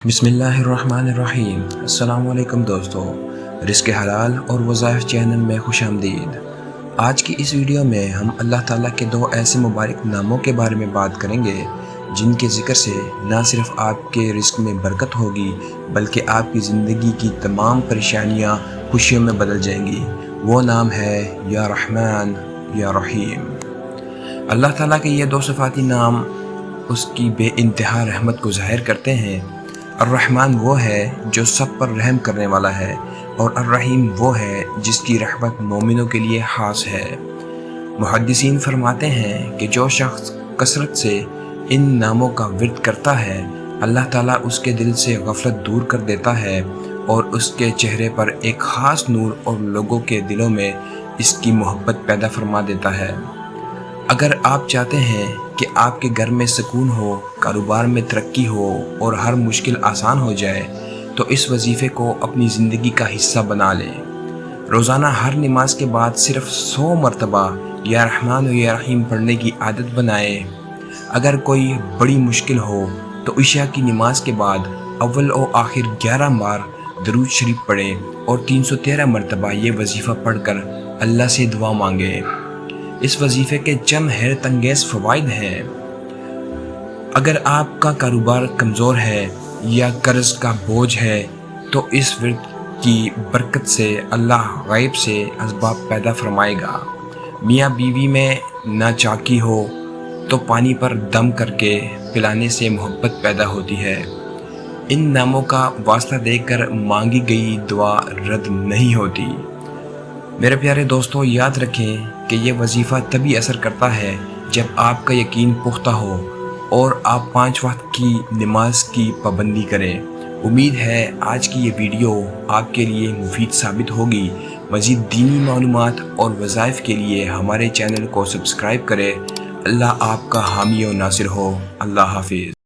بسم اللہ الرحمن الرحیم۔ السلام علیکم دوستو، رزق حلال اور وظائف چینل میں خوش آمدید۔ آج کی اس ویڈیو میں ہم اللہ تعالیٰ کے دو ایسے مبارک ناموں کے بارے میں بات کریں گے جن کے ذکر سے نہ صرف آپ کے رزق میں برکت ہوگی بلکہ آپ کی زندگی کی تمام پریشانیاں خوشیوں میں بدل جائیں گی۔ وہ نام ہے یا رحمان یا رحیم۔ اللہ تعالیٰ کے یہ دو صفاتی نام اس کی بے انتہا رحمت کو ظاہر کرتے ہیں۔ الرحمن وہ ہے جو سب پر رحم کرنے والا ہے اور الرحیم وہ ہے جس کی رحمت مومنوں کے لیے خاص ہے۔ محدثین فرماتے ہیں کہ جو شخص کثرت سے ان ناموں کا ورد کرتا ہے اللہ تعالیٰ اس کے دل سے غفلت دور کر دیتا ہے اور اس کے چہرے پر ایک خاص نور اور لوگوں کے دلوں میں اس کی محبت پیدا فرما دیتا ہے۔ اگر آپ چاہتے ہیں کہ آپ کے گھر میں سکون ہو، کاروبار میں ترقی ہو اور ہر مشکل آسان ہو جائے تو اس وظیفے کو اپنی زندگی کا حصہ بنا لیں۔ روزانہ ہر نماز کے بعد صرف 100 مرتبہ یا رحمان و یا رحیم پڑھنے کی عادت بنائیں۔ اگر کوئی بڑی مشکل ہو تو عشاء کی نماز کے بعد اول و آخر 11 بار درود شریف پڑھیں اور 313 مرتبہ یہ وظیفہ پڑھ کر اللہ سے دعا مانگیں۔ اس وظیفے کے چند حیرت انگیز فوائد ہیں۔ اگر آپ کا کاروبار کمزور ہے یا قرض کا بوجھ ہے تو اس ورد کی برکت سے اللہ غیب سے اسباب پیدا فرمائے گا۔ میاں بیوی میں ناچاکی ہو تو پانی پر دم کر کے پلانے سے محبت پیدا ہوتی ہے۔ ان ناموں کا واسطہ دے کر مانگی گئی دعا رد نہیں ہوتی۔ میرے پیارے دوستو، یاد رکھیں کہ یہ وظیفہ تبھی اثر کرتا ہے جب آپ کا یقین پختہ ہو اور آپ 5 وقت کی نماز کی پابندی کریں۔ امید ہے آج کی یہ ویڈیو آپ کے لیے مفید ثابت ہوگی۔ مزید دینی معلومات اور وظائف کے لیے ہمارے چینل کو سبسکرائب کریں۔ اللہ آپ کا حامی و ناصر ہو۔ اللہ حافظ۔